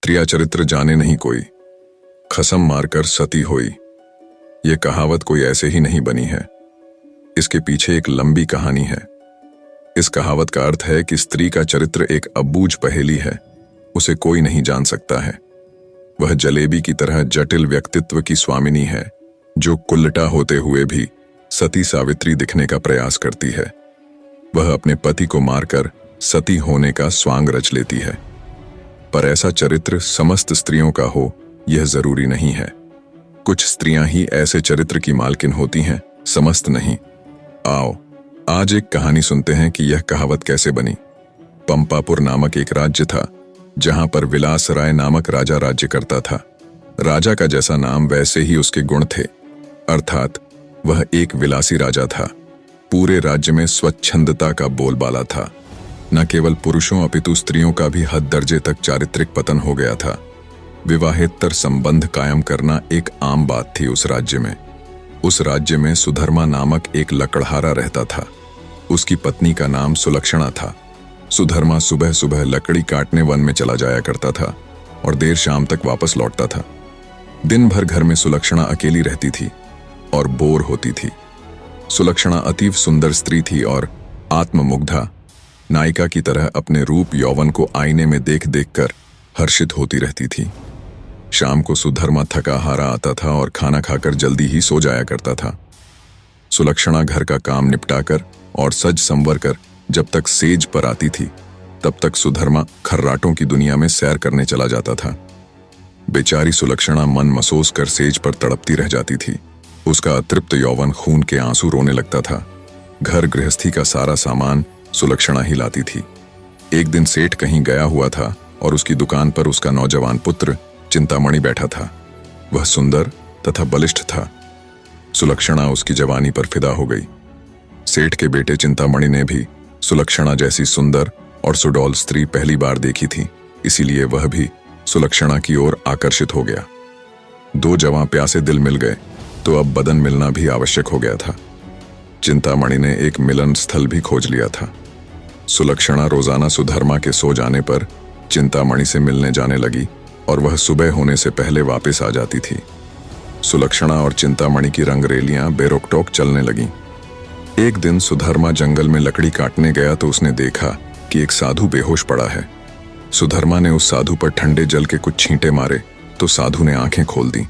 त्रिया चरित्र जाने नहीं कोई, खसम मारकर सती होई। ये कहावत कोई ऐसे ही नहीं बनी है, इसके पीछे एक लंबी कहानी है। इस कहावत का अर्थ है कि स्त्री का चरित्र एक अबूझ पहेली है, उसे कोई नहीं जान सकता है। वह जलेबी की तरह जटिल व्यक्तित्व की स्वामिनी है, जो कुल्लटा होते हुए भी सती सावित्री दिखने का प्रयास करती है। वह अपने पति को मारकर सती होने का स्वांग रच लेती है। पर ऐसा चरित्र समस्त स्त्रियों का हो, यह जरूरी नहीं है। कुछ स्त्रियां ही ऐसे चरित्र की मालकिन होती हैं, समस्त नहीं। आओ आज एक कहानी सुनते हैं कि यह कहावत कैसे बनी। पंपापुर नामक एक राज्य था, जहां पर विलासराय नामक राजा राज्य करता था। राजा का जैसा नाम वैसे ही उसके गुण थे, अर्थात वह एक विलासी राजा था। पूरे राज्य में स्वच्छंदता का बोलबाला था। न केवल पुरुषों अपितु स्त्रियों का भी हद दर्जे तक चारित्रिक पतन हो गया था। विवाहेतर संबंध कायम करना एक आम बात थी उस राज्य में। उस राज्य में सुधर्मा नामक एक लकड़हारा रहता था। उसकी पत्नी का नाम सुलक्षणा था। सुधर्मा सुबह सुबह लकड़ी काटने वन में चला जाया करता था और देर शाम तक वापस लौटता था। दिन भर घर में सुलक्षणा अकेली रहती थी और बोर होती थी। सुलक्षणा अतीव सुंदर स्त्री थी और आत्ममुग्धा नायिका की तरह अपने रूप यौवन को आईने में देख देखकर हर्षित होती रहती थी। शाम को सुधर्मा थका हारा आता था और खाना खाकर जल्दी ही सो जाया करता था। सुलक्षणा घर का काम निपटाकर और सज संवर कर जब तक सेज पर आती थी, तब तक सुधर्मा खर्राटों की दुनिया में सैर करने चला जाता था। बेचारी सुलक्षणा मन मसोस कर सेज पर तड़पती रह जाती थी। उसका अतृप्त यौवन खून के आंसू रोने लगता था। घर गृहस्थी का सारा सामान सुलक्षणा ही लाती थी। एक दिन सेठ कहीं गया हुआ था और उसकी दुकान पर उसका नौजवान पुत्र चिंतामणि बैठा था। वह सुंदर तथा बलिष्ठ था। सुलक्षणा उसकी जवानी पर फिदा हो गई। सेठ के बेटे चिंतामणि ने भी सुलक्षणा जैसी सुंदर और सुडौल स्त्री पहली बार देखी थी, इसीलिए वह भी सुलक्षणा की ओर आकर्षित हो गया। दो जवां प्यासे दिल मिल गए तो अब बदन मिलना भी आवश्यक हो गया था। चिंतामणि ने एक मिलन स्थल भी खोज लिया था। सुलक्षणा रोजाना सुधर्मा के सो जाने पर चिंतामणि से मिलने जाने लगी और वह सुबह होने से पहले वापस आ जाती थी। सुलक्षणा और चिंतामणि की रंगरेलियां बेरोकटोक चलने लगीं। एक दिन सुधर्मा जंगल में लकड़ी काटने गया तो उसने देखा कि एक साधु बेहोश पड़ा है। सुधर्मा ने उस साधु पर ठंडे जल के कुछ छींटे मारे तो साधु ने आंखें खोल दी।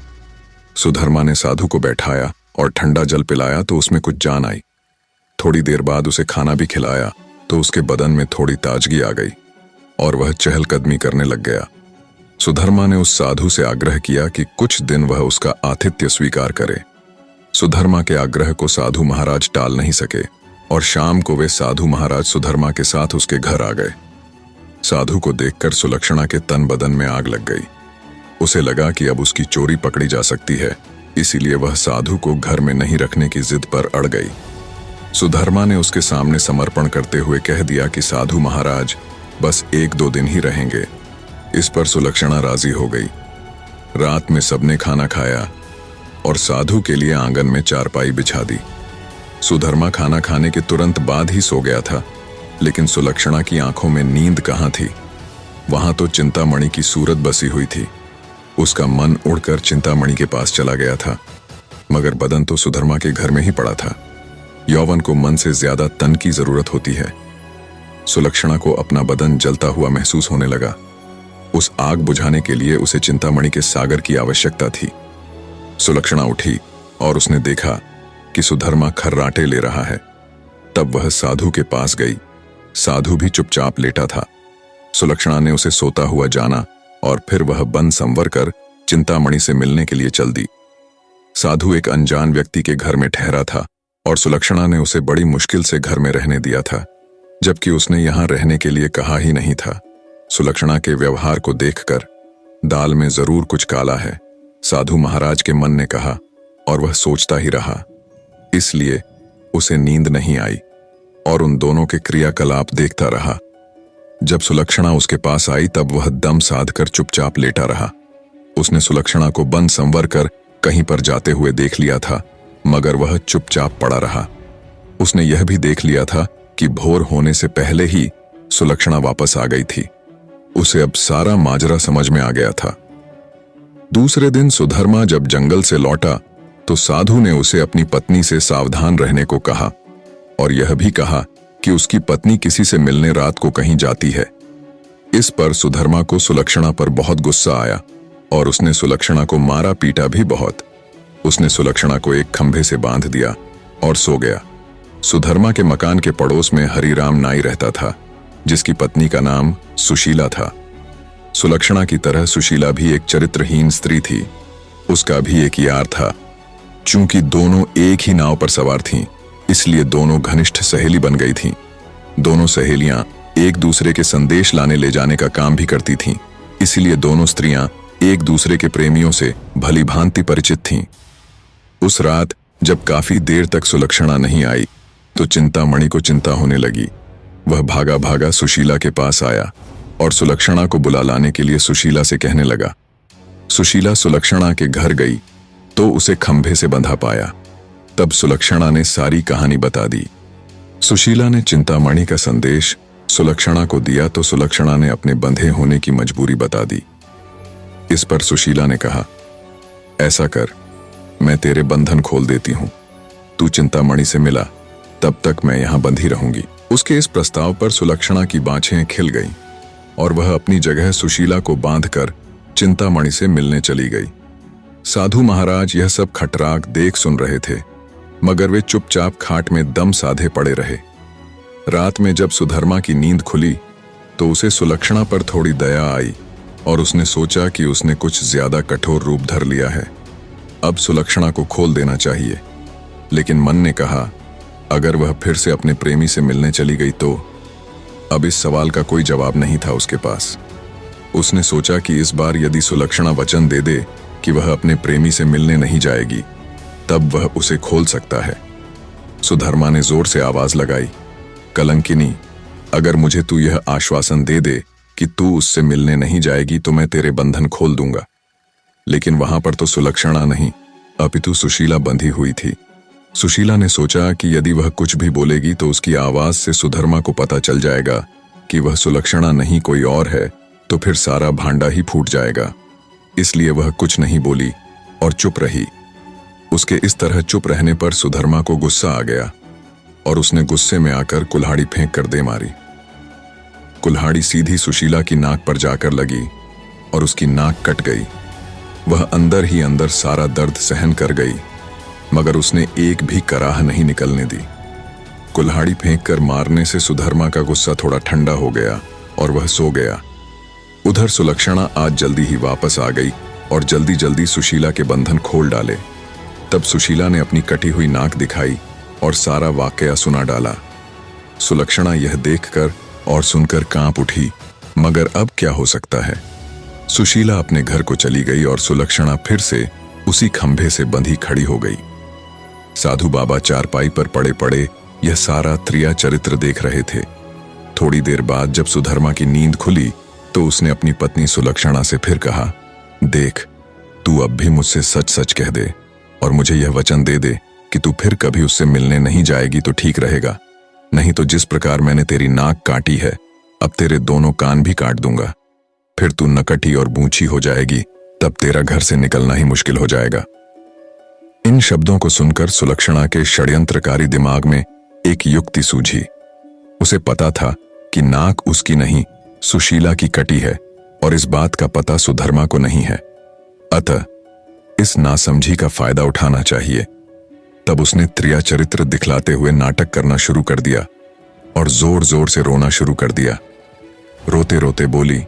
सुधर्मा ने साधु को बैठाया और ठंडा जल पिलाया तो उसमें कुछ जान आई। थोड़ी देर बाद उसे खाना भी खिलाया तो उसके बदन में थोड़ी ताजगी आ गई और वह चहलकदमी करने लग गया। सुधर्मा ने उस साधु से आग्रह किया कि कुछ दिन वह उसका आतिथ्य स्वीकार करे। सुधर्मा के आग्रह को साधु महाराज टाल नहीं सके और शाम को वे साधु महाराज सुधर्मा के साथ उसके घर आ गए। साधु को देखकर सुलक्षणा के तन बदन में आग लग गई। उसे लगा कि अब उसकी चोरी पकड़ी जा सकती है, इसीलिए वह साधु को घर में नहीं रखने की जिद पर अड़ गई। सुधर्मा ने उसके सामने समर्पण करते हुए कह दिया कि साधु महाराज बस 1-2 दिन ही रहेंगे। इस पर सुलक्षणा राजी हो गई। रात में सबने खाना खाया और साधु के लिए आंगन में चारपाई बिछा दी। सुधर्मा खाना खाने के तुरंत बाद ही सो गया था, लेकिन सुलक्षणा की आंखों में नींद कहाँ थी। वहां तो चिंतामणि की सूरत बसी हुई थी। उसका मन उड़कर चिंतामणि के पास चला गया था, मगर बदन तो सुधर्मा के घर में ही पड़ा था। यौवन को मन से ज्यादा तन की जरूरत होती है। सुलक्षणा को अपना बदन जलता हुआ महसूस होने लगा। उस आग बुझाने के लिए उसे चिंतामणि के सागर की आवश्यकता थी। सुलक्षणा उठी और उसने देखा कि सुधर्मा खर्राटे ले रहा है। तब वह साधु के पास गई। साधु भी चुपचाप लेटा था। सुलक्षणा ने उसे सोता हुआ जाना और फिर वह बन संवर कर चिंतामणि से मिलने के लिए चल दी। साधु एक अनजान व्यक्ति के घर में ठहरा था और सुलक्षणा ने उसे बड़ी मुश्किल से घर में रहने दिया था, जबकि उसने यहां रहने के लिए कहा ही नहीं था। सुलक्षणा के व्यवहार को देखकर दाल में जरूर कुछ काला है, साधु महाराज के मन ने कहा, और वह सोचता ही रहा। इसलिए उसे नींद नहीं आई और उन दोनों के क्रियाकलाप देखता रहा। जब सुलक्षणा उसके पास आई तब वह दम साध कर चुपचाप लेटा रहा। उसने सुलक्षणा को बन संवर कर कहीं पर जाते हुए देख लिया था, मगर वह चुपचाप पड़ा रहा। उसने यह भी देख लिया था कि भोर होने से पहले ही सुलक्षणा वापस आ गई थी। उसे अब सारा माजरा समझ में आ गया था। दूसरे दिन सुधर्मा जब जंगल से लौटा तो साधु ने उसे अपनी पत्नी से सावधान रहने को कहा और यह भी कहा कि उसकी पत्नी किसी से मिलने रात को कहीं जाती है। इस पर सुधर्मा को सुलक्षणा पर बहुत गुस्सा आया और उसने सुलक्षणा को मारा पीटा भी बहुत। उसने सुलक्षणा को एक खंभे से बांध दिया और सो गया। सुधर्मा के मकान के पड़ोस में हरिराम नाई रहता था, जिसकी पत्नी का नाम सुशीला था। सुलक्षणा की तरह सुशीला भी एक चरित्रहीन स्त्री थी। उसका भी एक यार था। चूंकि दोनों एक ही नाव पर सवार थीं, इसलिए दोनों घनिष्ठ सहेली बन गई थीं। दोनों सहेलियां एक दूसरे के संदेश लाने ले जाने का काम भी करती थीं, इसलिए दोनों स्त्रियां एक दूसरे के प्रेमियों से भली भांति परिचित थीं। उस रात जब काफी देर तक सुलक्षणा नहीं आई तो चिंतामणि को चिंता होने लगी। वह भागा भागा सुशीला के पास आया और सुलक्षणा को बुला लाने के लिए सुशीला से कहने लगा। सुशीला सुलक्षणा के घर गई तो उसे खंभे से बंधा पाया। तब सुलक्षणा ने सारी कहानी बता दी। सुशीला ने चिंतामणि का संदेश सुलक्षणा को दिया तो सुलक्षणा ने अपने बंधे होने की मजबूरी बता दी। इस पर सुशीला ने कहा, ऐसा कर, मैं तेरे बंधन खोल देती हूं। तू चिंतामणि से मिला, तब तक मैं यहां बंधी रहूंगी। उसके इस प्रस्ताव पर सुलक्षणा की बाँछें खिल गईं और वह अपनी जगह सुशीला को बांधकर चिंतामणि से मिलने चली गई। साधु महाराज यह सब खटराक देख सुन रहे थे, मगर वे चुपचाप खाट में दम साधे पड़े रहे। रात में जब सुधर्मा की नींद खुली तो उसे सुलक्षणा पर थोड़ी दया आई और उसने सोचा कि उसने कुछ ज्यादा कठोर रूप धर लिया है। अब सुलक्षणा को खोल देना चाहिए। लेकिन मन ने कहा, अगर वह फिर से अपने प्रेमी से मिलने चली गई तो? अब इस सवाल का कोई जवाब नहीं था उसके पास। उसने सोचा कि इस बार यदि सुलक्षणा वचन दे दे कि वह अपने प्रेमी से मिलने नहीं जाएगी, तब वह उसे खोल सकता है। सुधर्मा ने जोर से आवाज लगाई, कलंकिनी, अगर मुझे तू यह आश्वासन दे दे कि तू उससे मिलने नहीं जाएगी तो मैं तेरे बंधन खोल दूंगा। लेकिन वहां पर तो सुलक्षणा नहीं, अपितु सुशीला बंधी हुई थी। सुशीला ने सोचा कि यदि वह कुछ भी बोलेगी तो उसकी आवाज से सुधर्मा को पता चल जाएगा कि वह सुलक्षणा नहीं कोई और है, तो फिर सारा भांडा ही फूट जाएगा। इसलिए वह कुछ नहीं बोली और चुप रही। उसके इस तरह चुप रहने पर सुधर्मा को गुस्सा आ गया और उसने गुस्से में आकर कुल्हाड़ी फेंक कर दे मारी। कुल्हाड़ी सीधी सुशीला की नाक पर जाकर लगी और उसकी नाक कट गई। वह अंदर ही अंदर सारा दर्द सहन कर गई, मगर उसने एक भी कराह नहीं निकलने दी। कुल्हाड़ी फेंककर मारने से सुधर्मा का गुस्सा थोड़ा ठंडा हो गया और वह सो गया। उधर सुलक्षणा आज जल्दी ही वापस आ गई और जल्दी जल्दी सुशीला के बंधन खोल डाले। तब सुशीला ने अपनी कटी हुई नाक दिखाई और सारा वाकया सुना डाला। सुलक्षणा यह देखकर और सुनकर कांप उठी, मगर अब क्या हो सकता है। सुशीला अपने घर को चली गई और सुलक्षणा फिर से उसी खंभे से बंधी खड़ी हो गई। साधु बाबा चारपाई पर पड़े पड़े यह सारा त्रिया चरित्र देख रहे थे। थोड़ी देर बाद जब सुधर्मा की नींद खुली तो उसने अपनी पत्नी सुलक्षणा से फिर कहा, देख, तू अब भी मुझसे सच सच कह दे और मुझे यह वचन दे दे कि तू फिर कभी उससे मिलने नहीं जाएगी तो ठीक रहेगा। नहीं तो जिस प्रकार मैंने तेरी नाक काटी है, अब तेरे दोनों कान भी काट दूंगा। फिर तू नकटी और बूंची हो जाएगी, तब तेरा घर से निकलना ही मुश्किल हो जाएगा। इन शब्दों को सुनकर सुलक्षणा के षड्यंत्रकारी दिमाग में एक युक्ति सूझी। उसे पता था कि नाक उसकी नहीं, सुशीला की कटी है और इस बात का पता सुधर्मा को नहीं है। अतः इस नासमझी का फायदा उठाना चाहिए। तब उसने त्रिया चरित्र दिखलाते हुए नाटक करना शुरू कर दिया और जोर जोर से रोना शुरू कर दिया। रोते रोते बोली,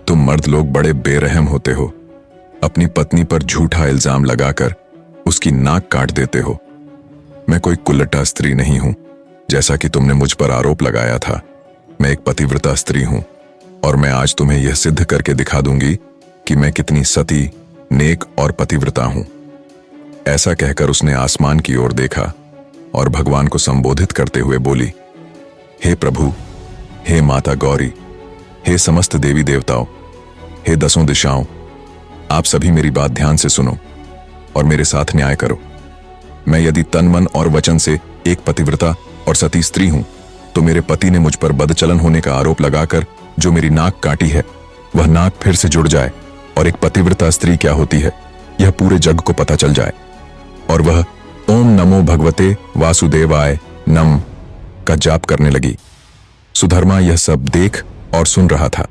तुम मर्द लोग बड़े बेरहम होते हो। अपनी पत्नी पर झूठा इल्जाम लगाकर उसकी नाक काट देते हो। मैं कोई कुल्लटा स्त्री नहीं हूं, जैसा कि तुमने मुझ पर आरोप लगाया था। मैं एक पतिव्रता स्त्री हूं और मैं आज तुम्हें यह सिद्ध करके दिखा दूंगी कि मैं कितनी सती, नेक और पतिव्रता हूं। ऐसा कहकर उसने आसमान की ओर देखा और भगवान को संबोधित करते हुए बोली, हे प्रभु, हे माता गौरी, हे समस्त देवी देवताओं, हे दसों दिशाओं, आप सभी मेरी बात ध्यान से सुनो और मेरे साथ न्याय करो। मैं यदि तन मन और वचन से एक पतिव्रता और सती स्त्री हूं, तो मेरे पति ने मुझ पर बदचलन होने का आरोप लगाकर जो मेरी नाक काटी है वह नाक फिर से जुड़ जाए और एक पतिव्रता स्त्री क्या होती है यह पूरे जग को पता चल जाए। और वह ओम नमो भगवते वासुदेवाय नम का जाप करने लगी। सुधर्मा यह सब देख और सुन रहा था।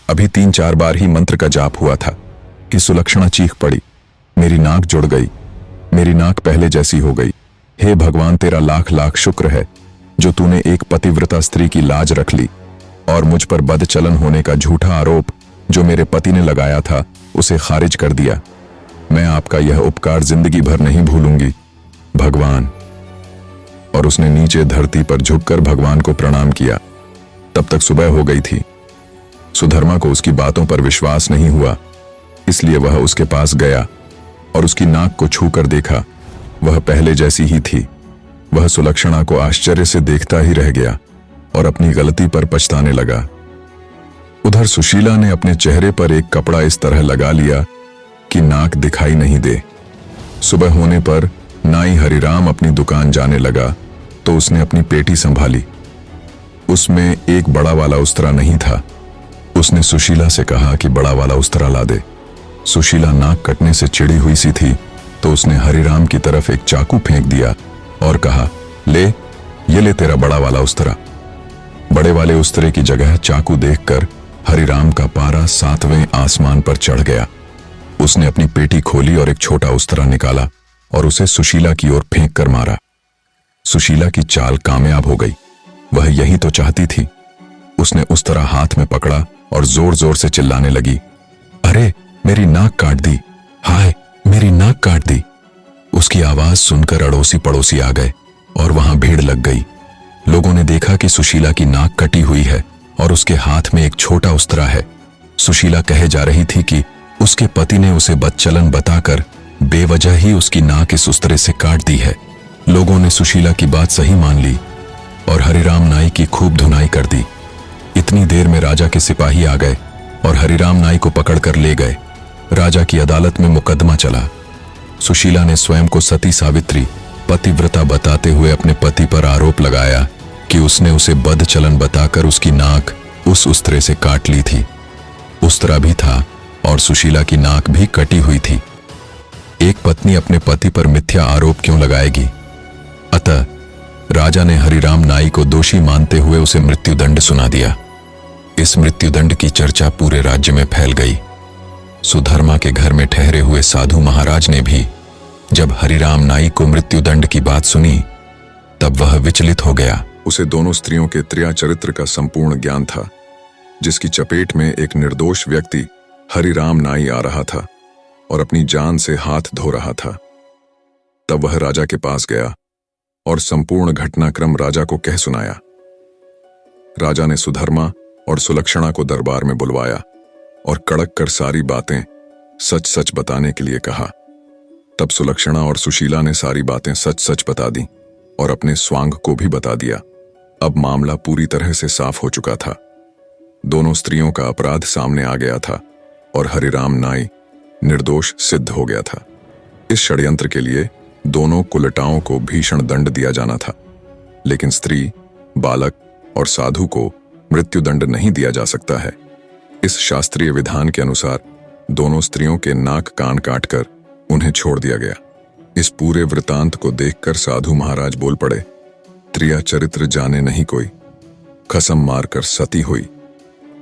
अभी 3-4 बार ही मंत्र का जाप हुआ था कि सुलक्षणा चीख पड़ी, मेरी नाक जुड़ गई, मेरी नाक पहले जैसी हो गई। हे भगवान, तेरा लाख लाख शुक्र है जो तूने एक पतिव्रता स्त्री की लाज रख ली और मुझ पर बदचलन होने का झूठा आरोप जो मेरे पति ने लगाया था उसे खारिज कर दिया। मैं आपका यह उपकार जिंदगी भर नहीं भूलूंगी भगवान। और उसने नीचे धरती पर झुककर भगवान को प्रणाम किया। तब तक सुबह हो गई थी। सुधर्मा को उसकी बातों पर विश्वास नहीं हुआ, इसलिए वह उसके पास गया और उसकी नाक को छूकर देखा। वह पहले जैसी ही थी। वह सुलक्षणा को आश्चर्य से देखता ही रह गया और अपनी गलती पर पछताने लगा। उधर सुशीला ने अपने चेहरे पर एक कपड़ा इस तरह लगा लिया कि नाक दिखाई नहीं दे। सुबह होने पर नाई हरिराम अपनी दुकान जाने लगा तो उसने अपनी पेटी संभाली। उसमें एक बड़ा वाला उस्तरा नहीं था। उसने सुशीला से कहा कि बड़ा वाला उस्तरा ला दे। सुशीला नाक कटने से चिड़ी हुई सी थी तो उसने हरिराम की तरफ एक चाकू फेंक दिया और कहा, ये ले तेरा बड़ा वाला उस्तरा। बड़े वाले उस्तरे की जगह चाकू देखकर हरिराम का पारा 7वें आसमान पर चढ़ गया। उसने अपनी पेटी खोली और एक छोटा उस्तरा निकाला और उसे सुशीला की ओर फेंक कर मारा। सुशीला की चाल कामयाब हो गई। वह यही तो चाहती थी। उसने उस्तरा हाथ में पकड़ा और जोर जोर से चिल्लाने लगी, अरे मेरी नाक काट दी, हाय मेरी नाक काट दी। उसकी आवाज सुनकर अड़ोसी पड़ोसी आ गए और वहां भीड़ लग गई। लोगों ने देखा कि सुशीला की नाक कटी हुई है और उसके हाथ में एक छोटा उस्तरा है। सुशीला कहे जा रही थी कि उसके पति ने उसे बदचलन बताकर बेवजह ही उसकी नाक इस उस्तरे से काट दी है। लोगों ने सुशीला की बात सही मान ली और हरिराम नाई की खूब धुनाई कर दी। इतनी देर में राजा के सिपाही आ गए और हरिराम नाई को पकड़कर ले गए। राजा की अदालत में मुकदमा चला। सुशीला ने स्वयं को सती सावित्री पतिव्रता बताते हुए अपने पति पर आरोप लगाया कि उसने उसे बदचलन बताकर उसकी नाक उस उस्तरे से काट ली थी। उस्तरा भी था और सुशीला की नाक भी कटी हुई थी। एक पत्नी अपने पति पर मिथ्या आरोप क्यों लगाएगी? अतः राजा ने हरिराम नाई को दोषी मानते हुए उसे मृत्युदंड सुना दिया। इस मृत्युदंड की चर्चा पूरे राज्य में फैल गई। सुधर्मा के घर में ठहरे हुए साधु महाराज ने भी जब हरिराम नाई को मृत्युदंड की बात सुनी तब वह विचलित हो गया। उसे दोनों स्त्रियों के त्रिया चरित्र का संपूर्ण ज्ञान था, जिसकी चपेट में एक निर्दोष व्यक्ति हरिराम नाई आ रहा था और अपनी जान से हाथ धो रहा था। तब वह राजा के पास गया और संपूर्ण घटनाक्रम राजा को कह सुनाया। राजा ने सुधर्मा और सुलक्षणा को दरबार में बुलवाया और कड़क कर सारी बातें सच सच बताने के लिए कहा। तब सुलक्षणा और सुशीला ने सारी बातें सच सच बता दी और अपने स्वांग को भी बता दिया। अब मामला पूरी तरह से साफ हो चुका था। दोनों स्त्रियों का अपराध सामने आ गया था और हरिराम नाई निर्दोष सिद्ध हो गया था। इस षड्यंत्र के लिए दोनों कुलटाओं को भीषण दंड दिया जाना था, लेकिन स्त्री, बालक और साधु को मृत्युदंड नहीं दिया जा सकता है। इस शास्त्रीय विधान के अनुसार दोनों स्त्रियों के नाक कान काटकर उन्हें छोड़ दिया गया। इस पूरे वृतांत को देखकर साधु महाराज बोल पड़े, त्रिया चरित्र जाने नहीं कोई, कसम मारकर सती हुई।